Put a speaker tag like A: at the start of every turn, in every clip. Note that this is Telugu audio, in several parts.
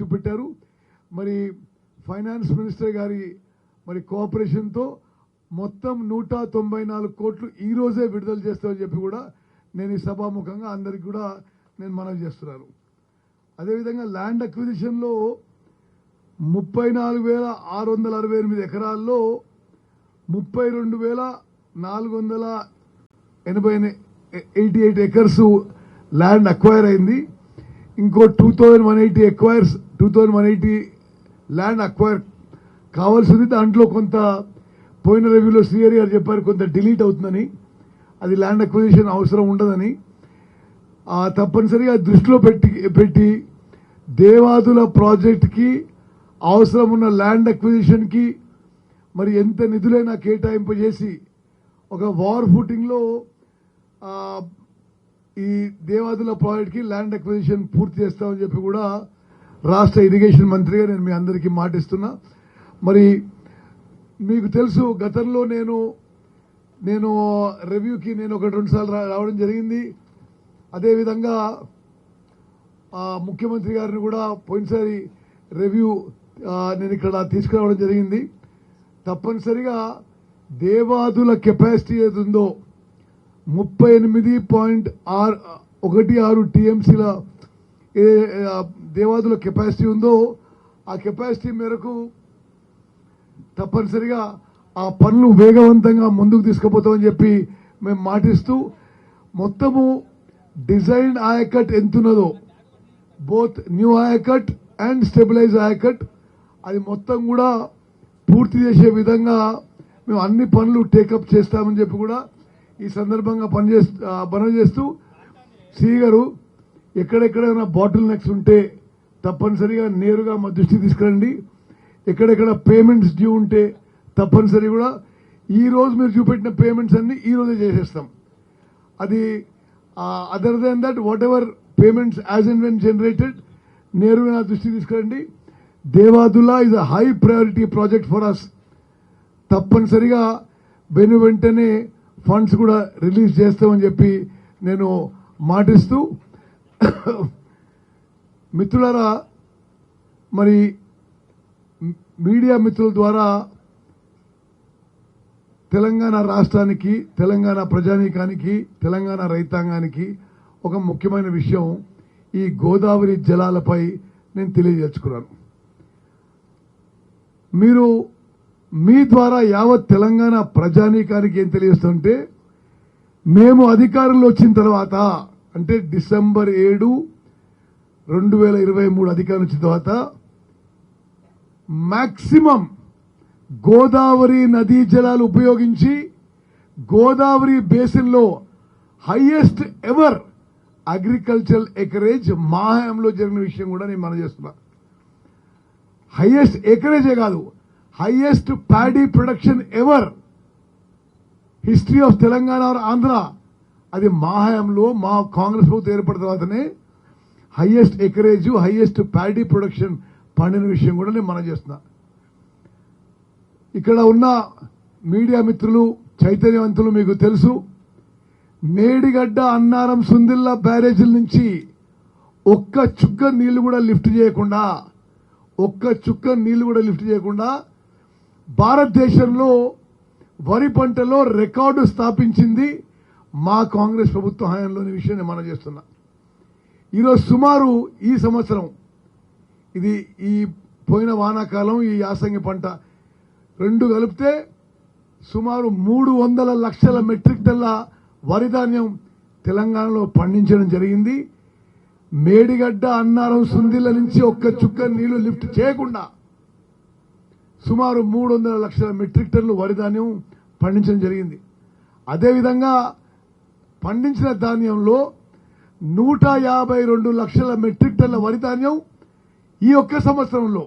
A: చూపెట్టారు. మరి ఫైనాన్స్ మినిస్టర్ గారి మరి కోఆపరేషన్తో మొత్తం 194 కోట్లు ఈ రోజే విడుదల చేస్తామని చెప్పి కూడా నేను ఈ సభాముఖంగా అందరికి కూడా నేను మనవి చేస్తున్నాను. అదేవిధంగా ల్యాండ్ అక్విజిషన్లో 34,668 ఎకరాల్లో 32,488 ఎకర్స్ ల్యాండ్ అక్వైర్ అయింది. ఇంకో 2,180 ల్యాండ్ అక్వైర్ కావాల్సింది. దాంట్లో కొంత పోయిన రివ్యూలో శ్రీహరి గారు చెప్పారు కొంత డిలీట్ అవుతుందని, అది ల్యాండ్ అక్విజిషన్ అవసరం ఉండదని. తప్పనిసరిగా దృష్టిలో పెట్టి దేవాదుల ప్రాజెక్ట్కి అవసరం ఉన్న ల్యాండ్ అక్విజిషన్కి మరి ఎంత నిధులైనా కేటాయింపు చేసి ఒక వార్ ఫుటింగ్లో ఈ దేవాదుల ప్రాజెక్ట్కి ల్యాండ్ అక్విజిషన్ పూర్తి చేస్తామని చెప్పి కూడా రాష్ట్ర ఇరిగేషన్ మంత్రిగా నేను మీ అందరికీ మాటిస్తున్నా. మరి మీకు తెలుసు గతంలో నేను రివ్యూకి నేను 1-2 సార్లు రావడం జరిగింది. అదేవిధంగా ముఖ్యమంత్రి గారిని కూడా పోయినసారి రివ్యూ నేను ఇక్కడ తీసుకురావడం జరిగింది. తప్పనిసరిగా దేవాదుల కెపాసిటీ ఏది ఉందో 38.16 టీఎంసీల దేవాదుల కెపాసిటీ ఉందో ఆ కెపాసిటీ మేరకు తప్పనిసరిగా ఆ పనులు వేగవంతంగా ముందుకు తీసుకుపోతామని చెప్పి మేము మాటిస్తూ మొత్తము డిజైన్ ఆయకట్ ఎంతున్నదో both new ayacut and stabilise ayacut అది మొత్తం కూడా పూర్తి చేసే విధంగా మేము అన్ని పనులు టేకప్ చేస్తామని చెప్పి కూడా ఈ సందర్భంగా పనులు చేస్తూ సిఈ గారు ఎక్కడెక్కడైనా బాటిల్ నెక్స్ ఉంటే తప్పనిసరిగా నేరుగా మా దృష్టికి తీసుకురండి. ఎక్కడెక్కడ పేమెంట్స్ డ్యూ ఉంటే తప్పనిసరి కూడా ఈ రోజు మీరు చూపెట్టిన పేమెంట్స్ అన్ని ఈ రోజే చేసేస్తాం. అది other than that whatever payments as and when generated నేరుగా నా దృష్టికి తీసుకురండి. Devadula is a high priority project for us. తప్పనిసరిగా వెంటనే ఫండ్స్ కూడా రిలీజ్ చేస్తామని చెప్పి నేను మాటిస్తూ మిత్రులారా, మరి మీడియా మిత్రుల ద్వారా తెలంగాణ రాష్ట్రానికి, తెలంగాణ ప్రజానీకానికి, తెలంగాణ రైతాంగానికి ఒక ముఖ్యమైన విషయం ఈ గోదావరి జలాలపై నేను తెలియజేసుకున్నాను. మీరు మీ ద్వారా యావత్ తెలంగాణ ప్రజానీకానికి ఏం తెలియజేస్తుంటే, మేము అధికారంలో వచ్చిన తర్వాత అంటే డిసెంబర్ 7, 2023 అధికారం వచ్చిన తర్వాత మాక్సిమం గోదావరి నదీ జలాలు ఉపయోగించి గోదావరి బేసిన్లో హైయెస్ట్ ఎవర్ అగ్రికల్చరల్ ఎకరేజ్ మా హయాంలో జరిగిన విషయం కూడా నేను మనం చేస్తున్నా. హైయెస్ట్ ఎకరేజే కాదు, highest paddy production ever history of Telangana or Andhra, అది మా హయాంలో మా కాంగ్రెస్ ప్రభుత్వం ఏర్పడిన తర్వాతనే highest acreage, highest paddy production పండిన విషయం కూడా నేను మనం చేస్తున్నా. ఇక్కడ ఉన్న మీడియా మిత్రులు, చైతన్యవంతులు మీకు తెలుసు, మేడిగడ్డ, అన్నారం, సుందిల్లా బ్యారేజీల నుంచి ఒక్క చుక్క నీళ్లు కూడా లిఫ్ట్ చేయకుండా భారతదేశంలో వరి పంటలో రికార్డు స్థాపించింది మా కాంగ్రెస్ ప్రభుత్వ హయాంలోని విషయాన్ని మనం చేస్తున్నా. ఈరోజు సుమారు ఈ సంవత్సరం ఇది ఈ పోయిన వానాకాలం, ఈ యాసంగి పంట రెండు కలిపితే సుమారు 300 లక్షల మెట్రిక్ టన్ల వరి ధాన్యం తెలంగాణలో పండించడం జరిగింది. మేడిగడ్డ, అన్నారం, సుందిల్ల నుంచి ఒక్క చుక్క నీళ్లు లిఫ్ట్ చేయకుండా సుమారు 300 లక్షల మెట్రిక్ టన్నులు వరి ధాన్యం పండించడం జరిగింది. అదేవిధంగా పండించిన ధాన్యంలో 152 లక్షల మెట్రిక్ టన్నుల వరి ధాన్యం ఈ ఒక్క సంవత్సరంలో,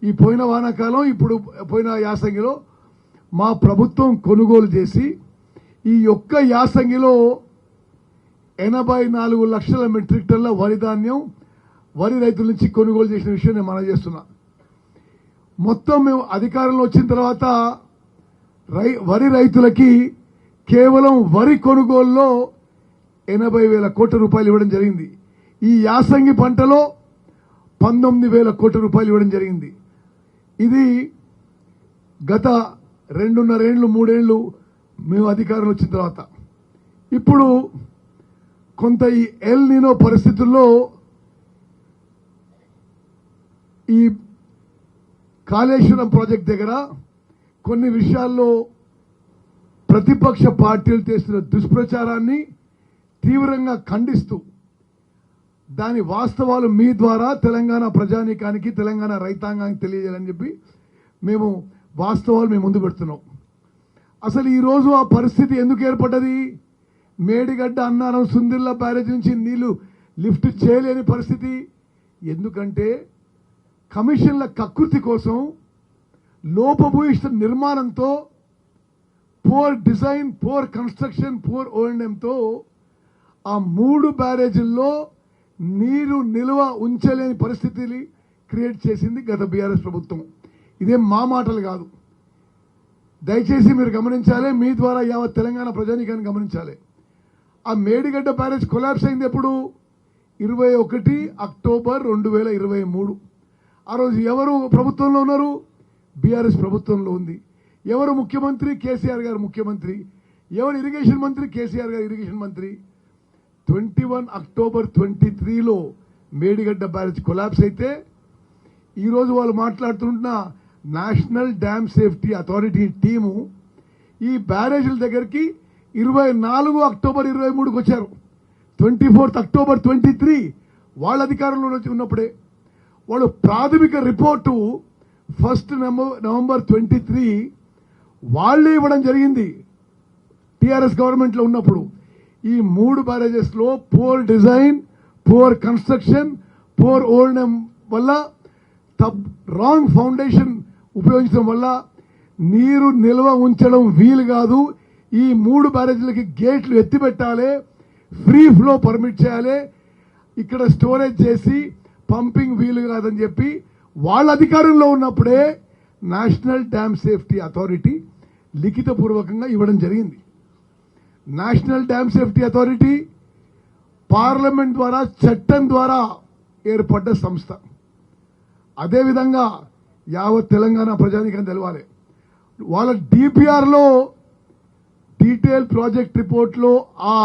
A: ఈ పోయిన వానాకాలం, ఇప్పుడు పోయిన యాసంగిలో మా ప్రభుత్వం కొనుగోలు చేసి ఈ ఒక్క యాసంగిలో 84 లక్షల మెట్రిక్ టన్నుల వరి ధాన్యం వరి రైతుల నుంచి కొనుగోలు చేసిన విషయం నేను మనం చేస్తున్నా. మొత్తం మేము అధికారంలో వచ్చిన తర్వాత వరి రైతులకి కేవలం వరి కొనుగోలులో 80,000 కోట్ల రూపాయలు ఇవ్వడం జరిగింది. ఈ యాసంగి పంటలో 19,000 కోట్ల రూపాయలు ఇవ్వడం జరిగింది. ఇది గత 2.5 ఏళ్ళు 3 ఏళ్ళు మేము అధికారంలో వచ్చిన తర్వాత. ఇప్పుడు కొంత ఈ ఎల్ నీనో పరిస్థితుల్లో ఈ కాళేశ్వరం ప్రాజెక్ట్ దగ్గర కొన్ని విషయాల్లో ప్రతిపక్ష పార్టీలు చేస్తున్న దుష్ప్రచారాన్ని తీవ్రంగా ఖండిస్తూ దాని వాస్తవాలు మీ ద్వారా తెలంగాణ ప్రజానీకానికి తెలంగాణ రైతాంగానికి తెలియజేయాలని చెప్పి మేము వాస్తవాలు మేము ముందు పెడుతున్నాం. అసలు ఈరోజు ఆ పరిస్థితి ఎందుకు ఏర్పడ్డది? మేడిగడ్డ అన్నారం సుందిల్ల బ్యారేజ్ నుంచి నీళ్లు లిఫ్ట్ చేయలేని పరిస్థితి. ఎందుకంటే కమిషన్ల కకృతి కోసం లోపభూయిష్ట నిర్మాణంతో poor design poor construction poor ఓఎండ్ఎంతో ఆ 3 బ్యారేజీల్లో నీరు నిల్వ ఉంచలేని పరిస్థితిని క్రియేట్ చేసింది గత బీఆర్ఎస్ ప్రభుత్వం. ఇదేం మా మాటలు కాదు. దయచేసి మీరు గమనించాలి, మీ ద్వారా యావత్ తెలంగాణ ప్రజానీకాన్ని గమనించాలి. ఆ మేడిగడ్డ బ్యారేజ్ కొలాప్స్ అయింది ఎప్పుడు? 21 అక్టోబర్ 2023. ఆ రోజు ఎవరు ప్రభుత్వంలో ఉన్నారు? బీఆర్ఎస్ ప్రభుత్వంలో ఉంది. ఎవరు ముఖ్యమంత్రి? కేసీఆర్ గారు ముఖ్యమంత్రి. ఎవరు ఇరిగేషన్ మంత్రి? కేసీఆర్ గారు ఇరిగేషన్ మంత్రి. 21 అక్టోబర్ 23లో మేడిగడ్డ బ్యారేజ్ కొలాప్స్ అయితే ఈరోజు వాళ్ళు మాట్లాడుతున్న national Dam Safety authority team ఈ బ్యారేజీల దగ్గరికి 24 అక్టోబర్ 23కి వచ్చారు. 24 అక్టోబర్ 23 వాళ్ళ అధికారంలో ఉన్నప్పుడే వాళ్ళు ప్రాథమిక రిపోర్టు 1 నవంబర్ 23 వాళ్లే ఇవ్వడం జరిగింది. టీఆర్ఎస్ గవర్నమెంట్లో ఉన్నప్పుడు ఈ 3 బ్యారేజెస్ లో poor design poor construction poor ఓల్డెం వల్ల రాంగ్ ఫౌండేషన్ ఉపయోగించడం వల్ల నీరు నిల్వ ఉంచడం వీలు కాదు. ఈ 3 బ్యారేజీలకి గేట్లు ఎత్తిపెట్టాలి, ఫ్రీ ఫ్లో పర్మిట్ చేయాలి, ఇక్కడ స్టోరేజ్ చేసి పంపింగ్ వీలు కాదని చెప్పి వాళ్ళ అధికారంలో ఉన్నప్పుడే నేషనల్ డ్యామ్ సేఫ్టీ అథారిటీ లిఖితపూర్వకంగా ఇవ్వడం జరిగింది. National Dam Safety authority parliament ద్వారా చట్టం ద్వారా ఏర్పడ్డ సంస్థ. అదేవిధంగా యావత్ తెలంగాణ ప్రజానీకం తెలవాలి. వాళ్ళ డిపిఆర్లో డీటెయిల్ ప్రాజెక్ట్ రిపోర్ట్లో ఆ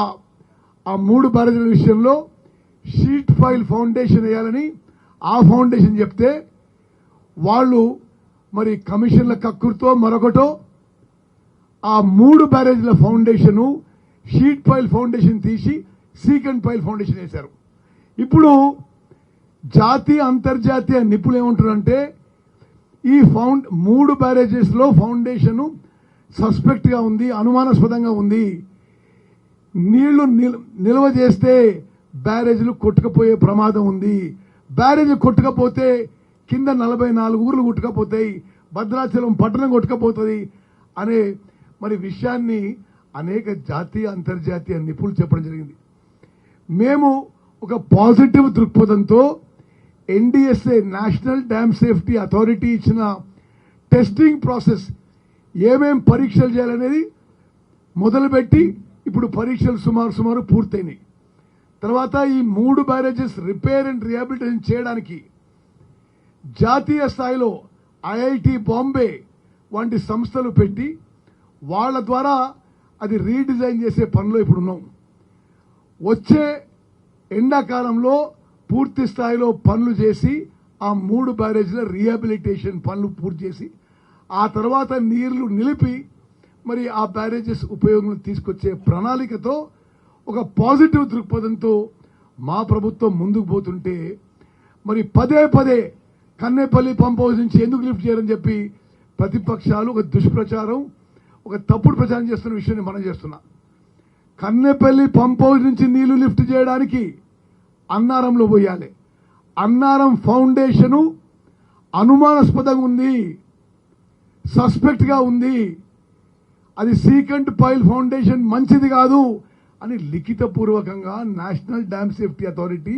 A: 3 బ్యారేజీల విషయంలో షీట్ ఫైల్ ఫౌండేషన్ వేయాలని ఆ ఫౌండేషన్ చెప్తే వాళ్ళు మరి కమిషన్ల కక్కుర్తో మరొకటో ఆ 3 బ్యారేజీల ఫౌండేషన్ షీట్ ఫైల్ ఫౌండేషన్ తీసి సీకెండ్ ఫైల్ ఫౌండేషన్ వేశారు. ఇప్పుడు జాతీయ అంతర్జాతీయ నిపుణులు ఏమంటారంటే ఈ 3 బ్యారేజెస్ లో ఫౌండేషన్ సస్పెక్ట్ గా ఉంది, అనుమానాస్పదంగా ఉంది, నీళ్లు నిల్వ చేస్తే బ్యారేజీలు కొట్టుకుపోయే ప్రమాదం ఉంది, బ్యారేజీ కొట్టుకపోతే కింద 44 ఊర్లు కొట్టుకపోతాయి, భద్రాచలం పట్టణం కొట్టుకపోతుంది అనే మరి విషయాన్ని అనేక జాతీయ అంతర్జాతీయ నిపుణులు చెప్పడం జరిగింది. మేము ఒక పాజిటివ్ దృక్పథంతో NDSA national Dam Safety authority ఇచ్చిన టెస్టింగ్ ప్రాసెస్ ఏమేం పరీక్షలు చేయాలనేది మొదలుపెట్టి ఇప్పుడు పరీక్షలు సుమారు పూర్తయినాయి. తర్వాత ఈ 3 బ్యారేజెస్ రిపేర్ అండ్ రిహాబిలిటేషన్ చేయడానికి జాతీయ స్థాయిలో ఐఐటి బాంబే వంటి సంస్థలు పెట్టి వాళ్ళ ద్వారా అది రీడిజైన్ చేసే పనిలో ఇప్పుడు ఉన్నాం. వచ్చే ఎండాకాలంలో పూర్తి స్థాయిలో పనులు చేసి ఆ 3 బ్యారేజీల రీహాబిలిటేషన్ పనులు పూర్తి చేసి ఆ తర్వాత నీళ్లు నిలిపి మరి ఆ బ్యారేజెస్ ఉపయోగం తీసుకొచ్చే ప్రణాళికతో ఒక పాజిటివ్ దృక్పథంతో మా ప్రభుత్వం ముందుకు పోతుంటే మరి పదే కన్నేపల్లి పంప్ హౌస్ నుంచి ఎందుకు లిఫ్ట్ చేయాలని చెప్పి ప్రతిపక్షాలు ఒక దుష్ప్రచారం ఒక తప్పుడు ప్రచారం చేస్తున్న విషయాన్ని మనం చేస్తున్నాం. కన్నేపల్లి పంప్ హౌస్ నుంచి నీళ్లు లిఫ్ట్ చేయడానికి అన్నారంలో పోయాలి. అన్నారం ఫౌండేషను అనుమానాస్పదంగా ఉంది, సస్పెక్ట్ గా ఉంది, అది సీకెంట్ పైల్ ఫౌండేషన్ మంచిది కాదు అని లిఖితపూర్వకంగా National Dam Safety Authority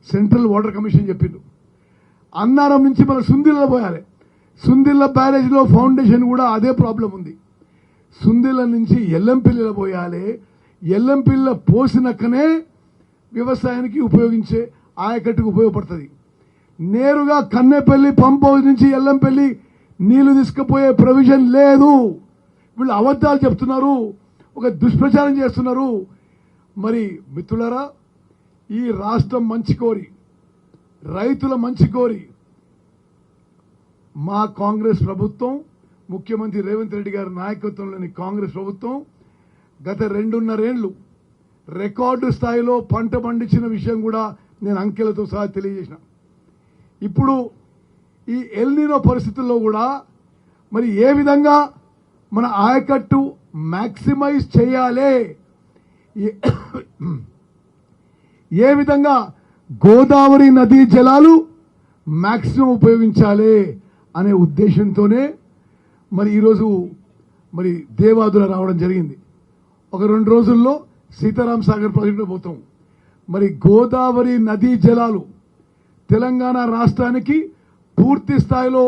A: Central Water Commission చెప్పిండు. అన్నారం నుంచి మన సుందిల్ల పోయాలి. సుందిల్ల బ్యారేజ్లో ఫౌండేషన్ కూడా అదే ప్రాబ్లం ఉంది. సుందిల్ల నుంచి ఎల్లంపిల్లిలో పోయాలి. ఎల్లంపిల్ల పోసినక్కనే వ్యవసాయానికి ఉపయోగించే ఆయకట్టుకు ఉపయోగపడుతుంది. నేరుగా కన్నెపల్లి పంప్ హౌస్ నుంచి ఎల్లంపల్లి నీళ్లు తీసుకుపోయే ప్రొవిజన్ లేదు. వీళ్ళు అబద్ధాలు చెప్తున్నారు, ఒక దుష్ప్రచారం చేస్తున్నారు. మరి మిత్రులారా, ఈ రాష్ట్రం మంచి కోరి, రైతుల మంచి కోరి మా కాంగ్రెస్ ప్రభుత్వం, ముఖ్యమంత్రి రేవంత్ రెడ్డి గారి నాయకత్వంలోని కాంగ్రెస్ ప్రభుత్వం గత 2.5 ఏళ్లు రికార్డు స్థాయిలో పంట పండించిన విషయం కూడా నేను అంకెలతో సహా తెలియజేసిన. ఇప్పుడు ఈ ఎల్నినో పరిస్థితుల్లో కూడా మరి ఏ విధంగా మన ఆయకట్టు మ్యాక్సిమైజ్ చేయాలి, ఏ విధంగా గోదావరి నదీ జలాలు మ్యాక్సిమం ఉపయోగించాలి అనే ఉద్దేశంతోనే మరి ఈరోజు మరి దేవాదుల రావడం జరిగింది. ఒక 2 రోజుల్లో సీతారాం సాగర్ ప్రాజెక్టు పోతాం. మరి గోదావరి నదీ జలాలు తెలంగాణ రాష్ట్రానికి పూర్తి స్థాయిలో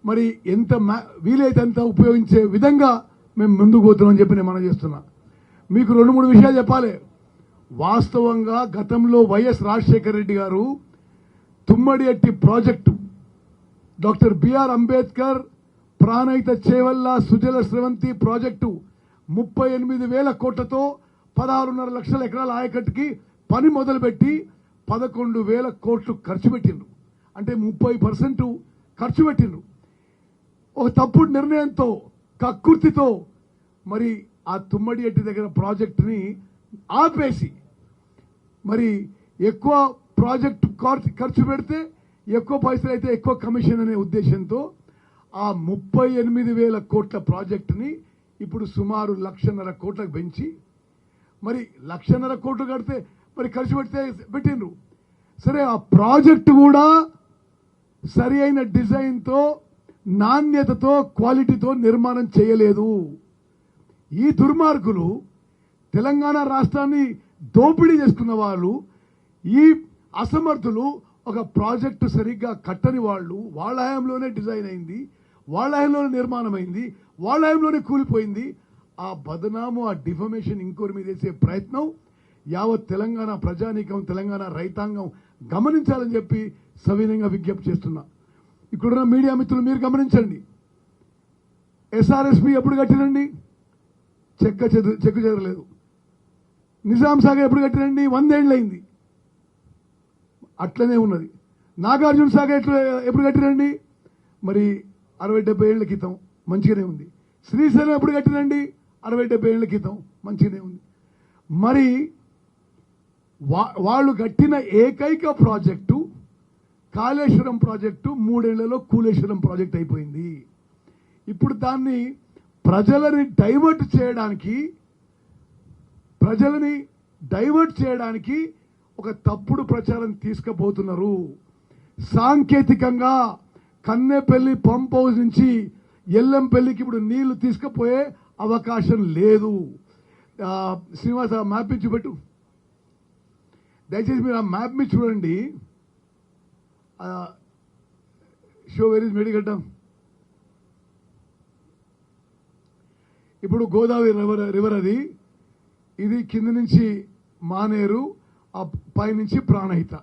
A: మరి ఎంత వీలైతే అంత ఉపయోగించే విధంగా మేము ముందుకు పోతున్నామని చెప్పి నేను మనం చేస్తున్నా. మీకు 2-3 విషయాలు చెప్పాలి. వాస్తవంగా గతంలో వైఎస్ రాజశేఖర రెడ్డి గారు Tummidihatti project, doctor BR Ambedkar Pranahita Chevella Sujala Sravanthi project 38,000 కోట్లతో 16.5 లక్షల ఎకరాల ఆయకట్టుకి పని మొదలుపెట్టి 11,000 కోట్లు ఖర్చు పెట్టిండ్రు. అంటే 30% ఖర్చు పెట్టిండ్రు. ఒక తప్పుడు నిర్ణయంతో, కక్కుర్తితో మరి ఆ తుమ్మడిఎట్టి దగ్గర ప్రాజెక్టుని ఆపేసి మరి ఎక్కువ ప్రాజెక్టు ఖర్చు పెడితే ఎక్కువ పైసలు అయితే ఎక్కువ కమిషన్ అనే ఉద్దేశంతో ఆ 38,000 కోట్ల ప్రాజెక్టుని ఇప్పుడు సుమారు 1,50,000 కోట్లకు పెంచి మరి 1,50,000 కోట్లు కడితే మరి ఖర్చు పెట్టిండ్రు. సరే, ఆ ప్రాజెక్టు కూడా సరి అయిన డిజైన్తో, నాణ్యతతో, క్వాలిటీతో నిర్మాణం చేయలేదు. ఈ దుర్మార్గులు తెలంగాణ రాష్ట్రాన్ని దోపిడీ చేసుకున్న వాళ్ళు, ఈ అసమర్థులు ఒక ప్రాజెక్టు సరిగ్గా కట్టని వాళ్ళు, వాళ్ళ హయాంలోనే డిజైన్ అయింది, వాళ్ళ హయాంలోనే నిర్మాణం అయింది, వాళ్ళ హయాంలోనే కూలిపోయింది. ఆ బదనాము, ఆ డిఫమేషన్ ఇంకోరి మీద వేసే ప్రయత్నం యావత్ తెలంగాణ ప్రజానీకం, తెలంగాణ రైతాంగం గమనించాలని చెప్పి సవినయంగా విజ్ఞప్తి చేస్తున్నా. ఇక్కడున్న మీడియా మిత్రులు మీరు గమనించండి. ఎస్ఆర్ఎస్పి ఎప్పుడు కట్టిరండి? చెక్కు చెదరలేదు. నిజాం సాగర్ ఎప్పుడు కట్టిరండి? 100 ఏళ్ళైంది, అట్లనే ఉన్నది. నాగార్జున సాగర్ ఎప్పుడు కట్టిరండి? మరి 60-70 ఏళ్ల క్రితం, మంచిగానే ఉంది. శ్రీశైలం ఎప్పుడు కట్టిరండి? 60-70 ఏళ్ల క్రితం, మంచిగానే ఉంది. మరి వాళ్ళు కట్టిన ఏకైక ప్రాజెక్టు కాళేశ్వరం ప్రాజెక్టు 3 ఏళ్లలో కూలేశ్వరం ప్రాజెక్ట్ అయిపోయింది. ఇప్పుడు దాన్ని ప్రజలని డైవర్ట్ చేయడానికి ఒక తప్పుడు ప్రచారం తీసుకుపోతున్నారు. సాంకేతికంగా కన్నెపల్లి పంప్ హౌస్ నుంచి ఎల్లంపల్లికి ఇప్పుడు నీళ్లు తీసుకుపోయే అవకాశం లేదు. శ్రీనివాస, ఆ మ్యాప్ చూపెట్టు దయచేసి. మీరు ఆ మ్యాప్ మీద చూడండి. Show where is Medigadda. ఇప్పుడు గోదావరి రివర్ అది, ఇది కింద నుంచి మానేరు, ఆ పైనుంచి ప్రాణహిత.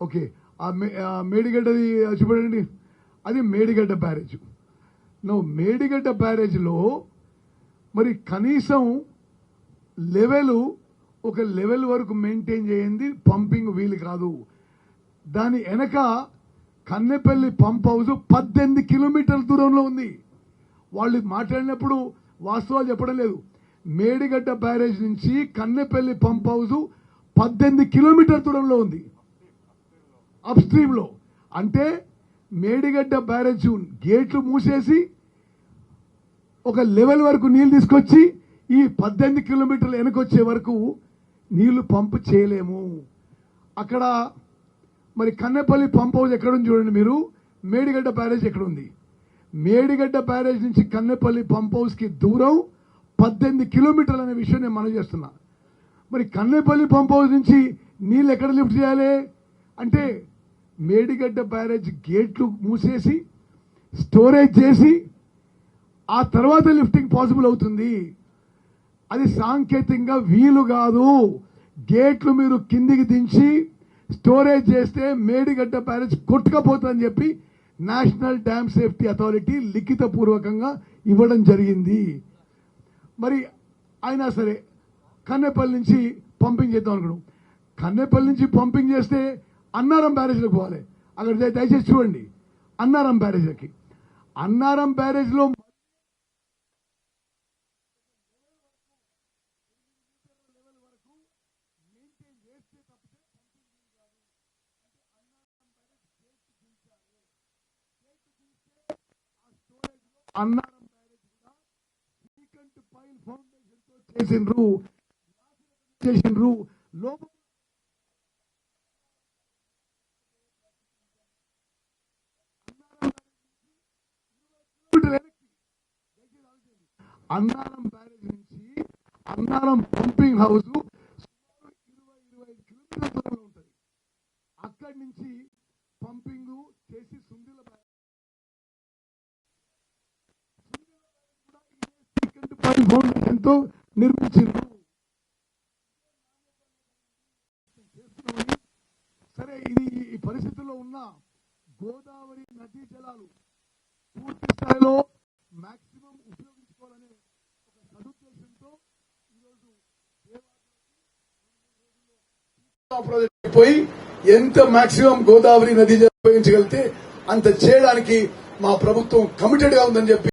A: ఓకే, ఆ మేడిగడ్డది చూడండి, అది మేడిగడ్డ బ్యారేజ్. మేడిగడ్డ బ్యారేజ్లో మరి కనీసం ఒక లెవెల్ వరకు మెయింటైన్ చేయండి, పంపింగ్ వీలు కాదు. దాని వెనక కన్నెపల్లి పంప్ హౌస్ 18 కిలోమీటర్ల దూరంలో ఉంది. వాళ్ళు మాట్లాడినప్పుడు వాస్తవాలు చెప్పడం లేదు. మేడిగడ్డ బ్యారేజ్ నుంచి కన్నెపల్లి పంప్ హౌస్ 18 కిలోమీటర్ల దూరంలో ఉంది, అప్ స్ట్రీమ్ లో. అంటే మేడిగడ్డ బ్యారేజ్ గేట్లు మూసేసి ఒక లెవెల్ వరకు నీళ్లు తీసుకొచ్చి ఈ 18 కిలోమీటర్లు వెనకొచ్చే వరకు నీళ్లు పంపు చేయలేము. అక్కడ మరి కన్నెపల్లి పంప్ హౌస్ ఎక్కడుంది చూడండి మీరు, మేడిగడ్డ బ్యారేజ్ ఎక్కడుంది? మేడిగడ్డ బ్యారేజ్ నుంచి కన్నెపల్లి పంప్ హౌస్ కి దూరం 18 కిలోమీటర్లు అనే విషయం నేను మనవి చేస్తున్నా. మరి కన్నెపల్లి పంప్ హౌస్ నుంచి నీళ్ళు ఎక్కడ లిఫ్ట్ చేయాలి అంటే మేడిగడ్డ బ్యారేజ్ గేట్లు మూసేసి స్టోరేజ్ చేసి ఆ తర్వాత లిఫ్టింగ్ పాసిబుల్ అవుతుంది. అది సాంకేతికంగా వీలు కాదు. గేట్లు మీరు కిందికి దించి స్టోరేజ్ చేస్తే మేడిగడ్డ బ్యారేజ్ కొట్టుకపోతుందని చెప్పి నేషనల్ డ్యామ్ సేఫ్టీ అథారిటీ లిఖిత పూర్వకంగా ఇవ్వడం జరిగింది. మరి అయినా సరే కన్నెపల్లి నుంచి పంపింగ్ చేద్దాం అనుకున్నాం. కన్నెపల్లి నుంచి పంపింగ్ చేస్తే అన్నారం బ్యారేజ్లకు పోవాలి. అక్కడ దయచేసి చూడండి, అన్నారం బ్యారేజ్లకి, అన్నారం బ్యారేజ్లో అన్నారం బ్యారేజ్ కూడా సీకంట్ పైల్ ఫౌండేషన్ తో చేసిండ్రు లోపల అన్నారం బ్యారేజ్ నుంచి అన్నారం పంపింగ్ హౌస్ 20-25 కిలోమీటర్ల దూరంలో ఉంటుంది. అక్కడి నుంచి పంపింగ్ చేసి సుందిల ఫౌండేషన్ తో నిర్మించారు. సరే, ఇది ఈ పరిస్థితుల్లో ఉన్న గోదావరి నదీ జలాలు పూర్తి స్థాయిలో మాక్సిమం ఉపయోగించుకోవాలనే ఒక సదుద్దేశంతో ఈరోజు పోయి ఎంత మాక్సిమం గోదావరి నదీ జలాలు ఉపయోగించగలిగితే అంత చేయడానికి మా ప్రభుత్వం కమిటెడ్ గా ఉందని చెప్పి